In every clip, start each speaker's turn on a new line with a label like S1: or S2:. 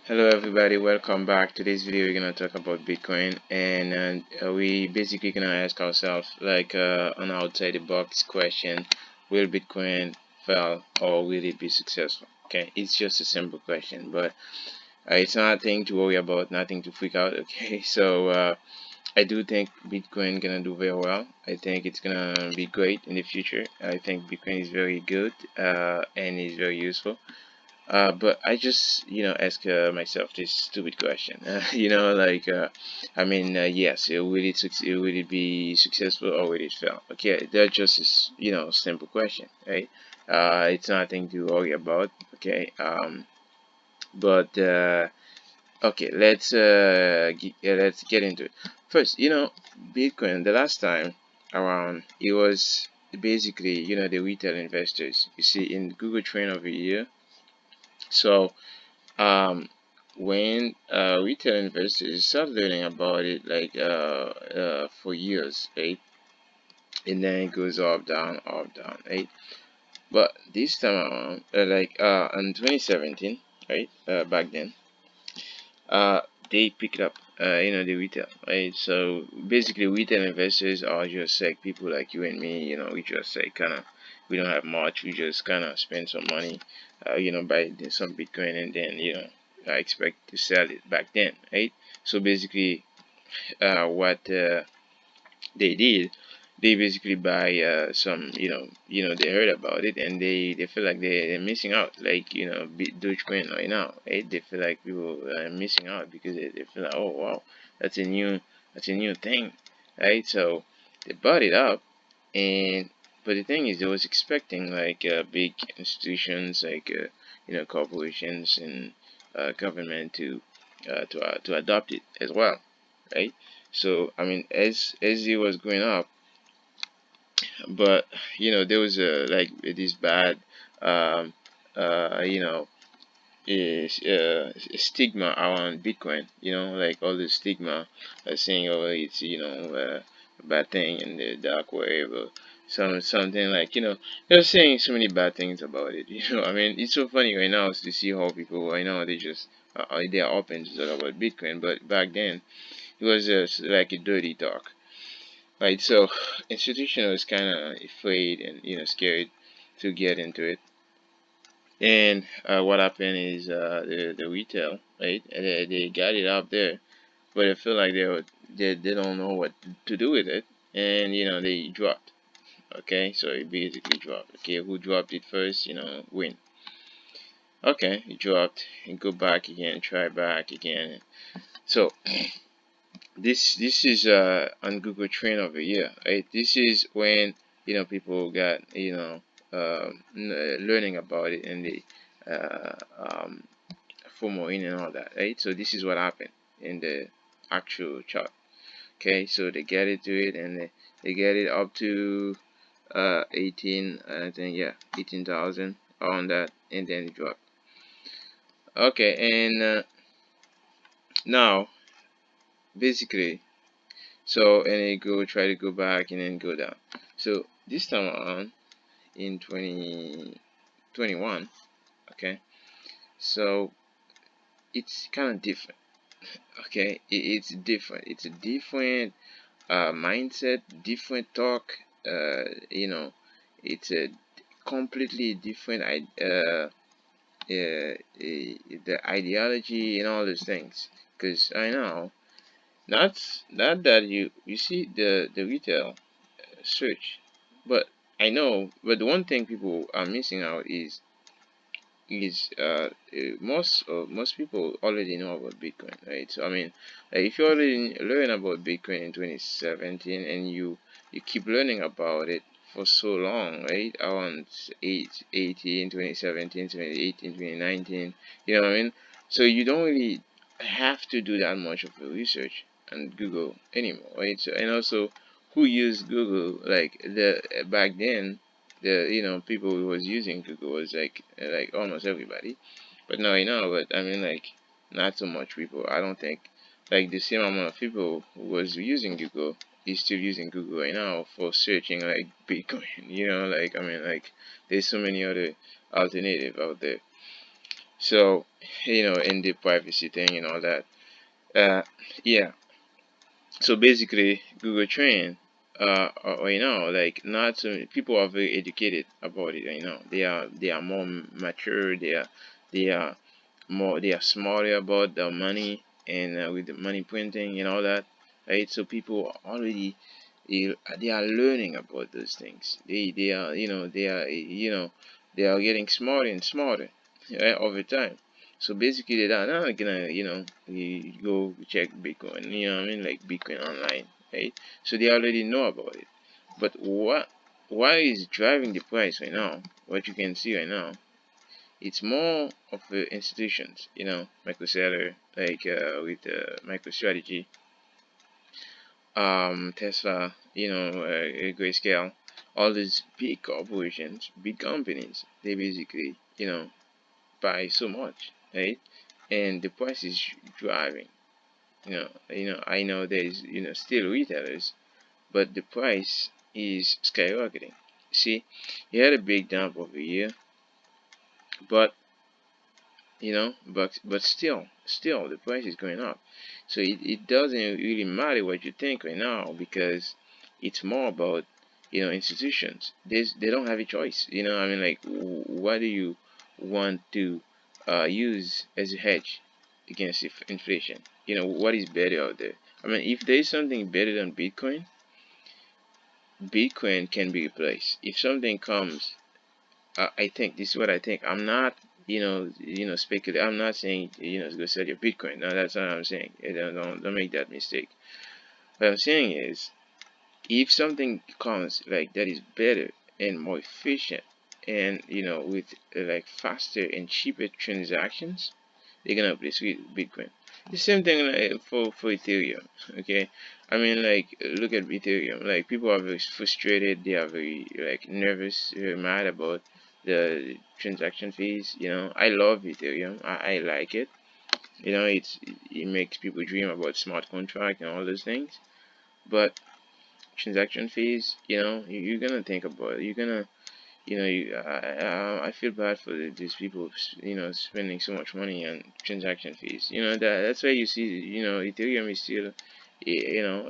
S1: Hello everybody, welcome back. Today's video we're gonna talk about Bitcoin, and we basically gonna ask ourselves like an outside the box question: will Bitcoin fail or will it be successful? Okay, it's just a simple question, but it's nothing to worry about, nothing to freak out. Okay, so I do think Bitcoin gonna do very well. I think it's gonna be great in the future. I think Bitcoin is very good and is very useful. But I just, ask myself this stupid question. Yes, will it be successful or will it fail? Okay, that just is, simple question, right? It's nothing to worry about. Okay. But okay, let's get into it. First, Bitcoin. The last time around, it was basically, the retail investors. You see, in Google Trend of a year. So um when retail investors start learning about it for years, right? And then it goes up down, right? But this time around, in 2017, right? Back then, uh they picked up the retail, right? So basically retail investors are just like people like you and me. We just like kind of, we don't have much, we just kind of spend some money, buy some bitcoin, and then I expect to sell it back then, right? So basically what they did, they basically buy some, they heard about it, and they feel like they're missing out, like Dogecoin right now, right? They feel like people are missing out because they feel like, oh wow, that's a new thing, right? So they bought it up, and but the thing is, they was expecting like big institutions like corporations and government to adopt it as well, right? So I mean, as it was going up, but there was a like this bad um you know is stigma around Bitcoin, like all the stigma, saying, oh, it's a bad thing in the dark web, or something like, they're saying so many bad things about it. I mean, it's so funny right now to see how people right now, they just they are open to talk about Bitcoin, but back then it was just like a dirty talk. Right, so institution was kind of afraid and scared to get into it, and what happened is the retail, right? They got it out there, but I feel like they don't know what to do with it, and they dropped. Okay, so it basically dropped. Okay, who dropped it first? Win. Okay, it dropped, and go back again, try back again. So this is on Google Trend of a year, right? This is when people got learning about it, and they um, FOMO in and all that, right? So this is what happened in the actual chart. Okay, so they get it to it, and they get it up to 18, I think, yeah, 18,000 on that, and then it dropped. Okay, and now basically, so and it go try to go back and then go down. So this time around in 2021, okay, so it's kind of different. Okay, it's different. It's a different mindset, different talk. It's a completely different the ideology and all those things. Because I know, not that you see the retail search, but I know. But the one thing people are missing out is most people already know about Bitcoin, right? So I mean, like if you already learn about Bitcoin in 2017, and you keep learning about it for so long, right? Around 18, 2017, 2018, 2019, you know what I mean? So you don't really have to do that much of a research on Google anymore, right? So, and also, who used Google like the back then, the people who was using Google was like almost everybody. But now but I mean, like, not so much people. I don't think like the same amount of people who was using Google is still using Google right now for searching like Bitcoin. Like, I mean, like, there's so many other alternative out there. So, in the privacy thing and all that. Yeah. So basically, Google Trend, right now, like not so many people are very educated about it right now. They are more mature. They are they are smarter about the money and with the money printing and all that, right? So people already they are learning about those things. They are they are getting smarter and smarter, right, over time. So basically they're not gonna you go check Bitcoin, what I mean, like Bitcoin online, right? So they already know about it. But what is driving the price right now? What you can see right now, it's more of the institutions, MicroStrategy, like with MicroStrategy, Tesla, Grayscale, all these big corporations, big companies, they basically, buy so much, right? And the price is driving. I know there's, still retailers, but the price is skyrocketing. See, you had a big dump over here, but but still the price is going up. So it doesn't really matter what you think right now, because it's more about institutions. They don't have a choice. I mean, like, what do you want to use as a hedge against inflation? What is better out there? I mean, if there is something better than Bitcoin, Bitcoin can be replaced. If something comes, I think this is what I think. I'm not, speculate. I'm not saying, go sell your Bitcoin. No, that's not what I'm saying. Don't make that mistake. What I'm saying is, if something comes like that is better and more efficient, and with like faster and cheaper transactions, they're gonna replace with Bitcoin. The same thing like for Ethereum. Okay, I mean, like, look at Ethereum. Like, people are very frustrated. They are very, like, nervous, very mad about the transaction fees. I love Ethereum. I like it. It makes people dream about smart contract and all those things. But transaction fees, you're gonna think about it. You're gonna I feel bad for these people, spending so much money on transaction fees. That's why you see, Ethereum is still,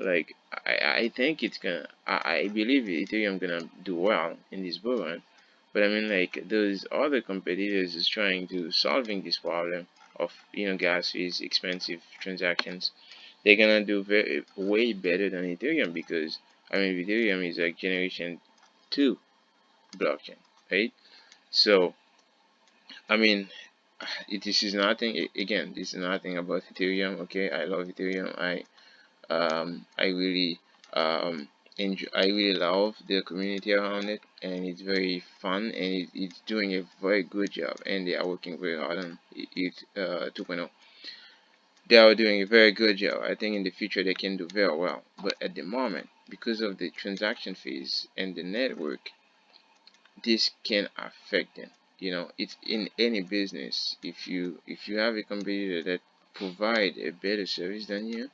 S1: like, I think it's gonna, I believe Ethereum gonna do well in this bull run. But I mean, like, those other competitors is trying to solving this problem of, gas fees, expensive transactions. They're gonna do way better than Ethereum, because I mean, Ethereum is like generation two blockchain, right? So, I mean, this is nothing. Again, this is nothing about Ethereum. Okay, I love Ethereum. I really enjoy. I really love the community around it, and it's very fun, and it's doing a very good job. And they are working very hard on it. 2.0. They are doing a very good job. I think in the future they can do very well. But at the moment, because of the transaction fees and the network, this can affect them. It's in any business. If you have a competitor that provide a better service than you,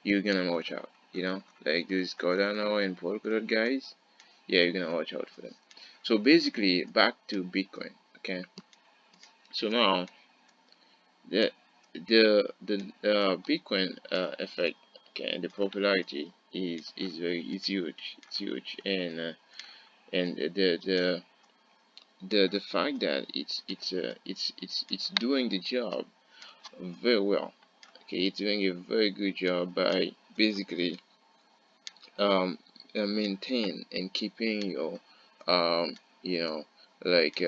S1: you're gonna watch out. Like those Cardano and Polkadot guys. Yeah, you're gonna watch out for them. So basically, back to Bitcoin. Okay. So now the Bitcoin effect. Okay, the popularity is huge. It's huge, and the fact that it's doing the job very well. Okay, it's doing a very good job by basically maintain and keeping your you know like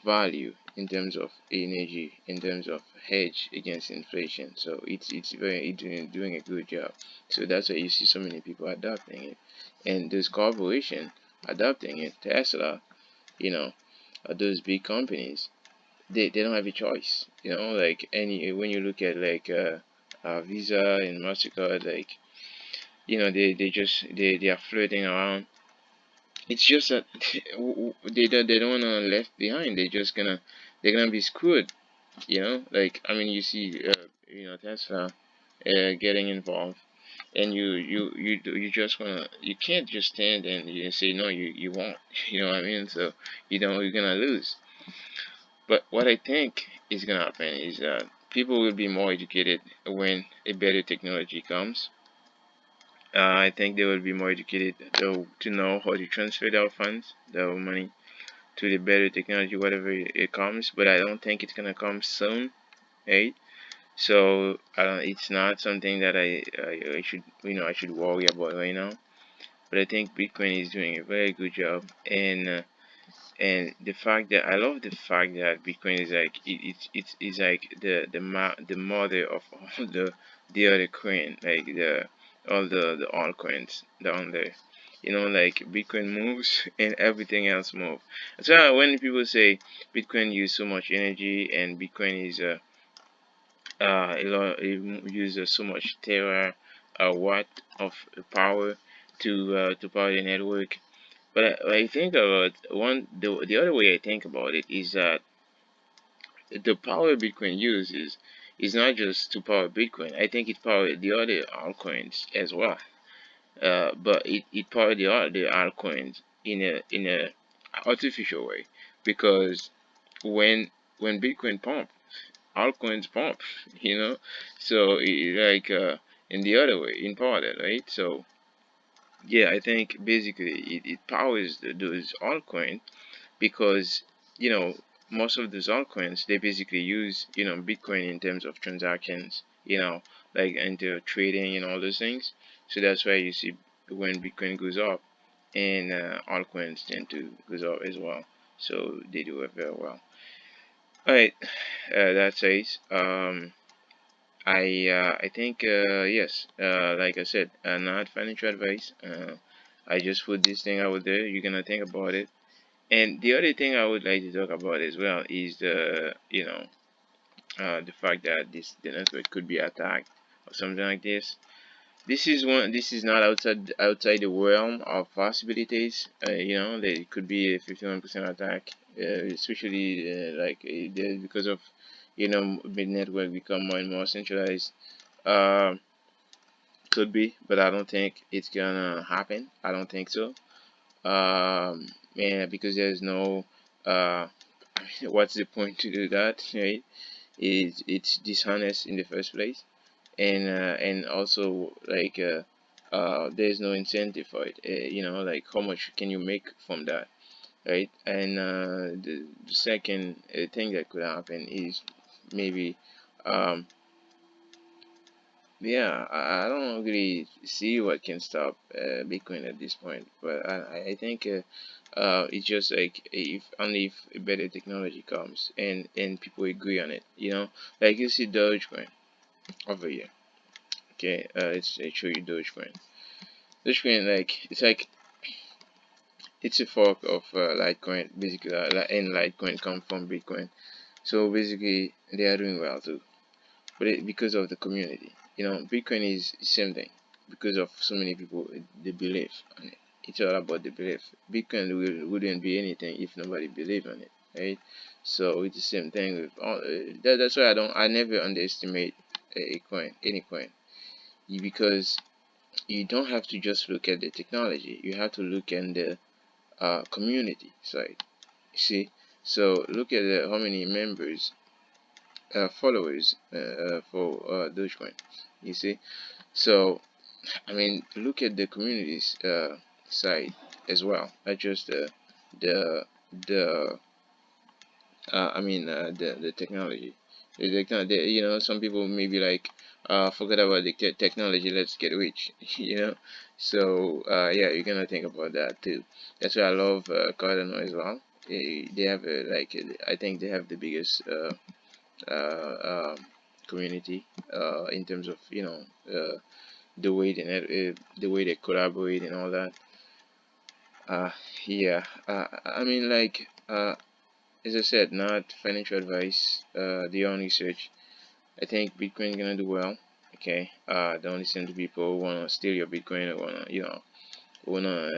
S1: value in terms of energy, in terms of hedge against inflation. So it's doing a good job. So that's why you see so many people adopting it, and those corporations adopting it. Tesla, you know those big companies, they don't have a choice. Like, any when you look at, like, Visa and Mastercard, like, they are flirting around. It's just that they don't wanna left behind. They're gonna be screwed. Like, I mean, you see, Tesla getting involved, and you just wanna, you can't just stand and you say no, you won't. You know what I mean? So you're gonna lose. But what I think is gonna happen is that people will be more educated when a better technology comes. I think they will be more educated to know how to transfer their funds, their money to the better technology, whatever it comes. But I don't think it's gonna come soon, right? So it's not something that I should I should worry about right now. But I think Bitcoin is doing a very good job, and the fact that I love the fact that Bitcoin is like it's like the mother of all the other coin, like the all the altcoins down there. Like Bitcoin moves and everything else move. So when people say Bitcoin use so much energy and Bitcoin is it uses so much tera watt of power to power the network. But I think about the other way I think about it is that the power Bitcoin uses is not just to power Bitcoin. I think it powers the other altcoins as well. But it powers the altcoins in a artificial way because when Bitcoin pump, altcoins pump, you know. So like in the other way, in parallel, right? So yeah, I think basically it powers those altcoins because you know most of those altcoins they basically use Bitcoin in terms of transactions, like into trading and all those things. So that's why you see when Bitcoin goes up and altcoins tend to goes up as well. So they do it very well. All right, that says I think yes, like I said, not financial advice. I just put this thing out there. You're gonna think about it. And the other thing I would like to talk about as well is the fact that the network could be attacked or something like this. This is one. This is not outside the realm of possibilities. That it could be a 51% attack, especially because of the network become more and more centralized. Uh, could be, but I don't think it's gonna happen. I don't think so. And because there's no what's the point to do that, right? It's dishonest in the first place, and also there's no incentive for it. Like how much can you make from that, right? And the second thing that could happen is maybe um, yeah, I don't really see what can stop Bitcoin at this point, but I think it's just like if only if a better technology comes and people agree on it, like you see Dogecoin over here. Okay, let's show you Dogecoin. Dogecoin it's a fork of Litecoin, basically, and Litecoin come from Bitcoin. So basically, they are doing well too. But because of the community. Bitcoin is the same thing because of so many people they believe on it. It's all about the belief. Bitcoin wouldn't be anything if nobody believed on it, right? So it's the same thing with all. That's why I never underestimate a coin, any coin, because you don't have to just look at the technology. You have to look at the community side. See, so look at how many members followers for Dogecoin. You see, so I mean, look at the communities side as well, not just the the the technology. Some people maybe like forget about the technology. Let's get rich. So yeah, you're gonna think about that too. That's why I love Cardano as well. They have I think they have the biggest community in terms of the way they collaborate and all that. Uh, yeah. I mean, as I said, not financial advice. The own research. I think Bitcoin gonna do well. Okay. Don't listen to people who wanna steal your Bitcoin or wanna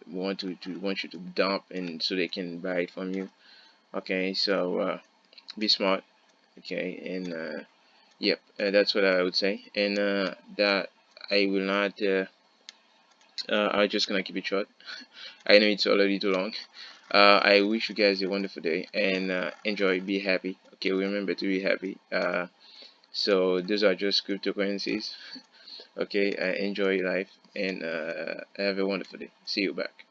S1: want you to dump and so they can buy it from you. Okay. So be smart. Okay. And yep, that's what I would say. And that I will not. I'm just gonna keep it short. I know it's already too long. I wish you guys a wonderful day, and enjoy, be happy. Okay, remember to be happy. So those are just cryptocurrencies. Okay, enjoy life, and have a wonderful day. See you back.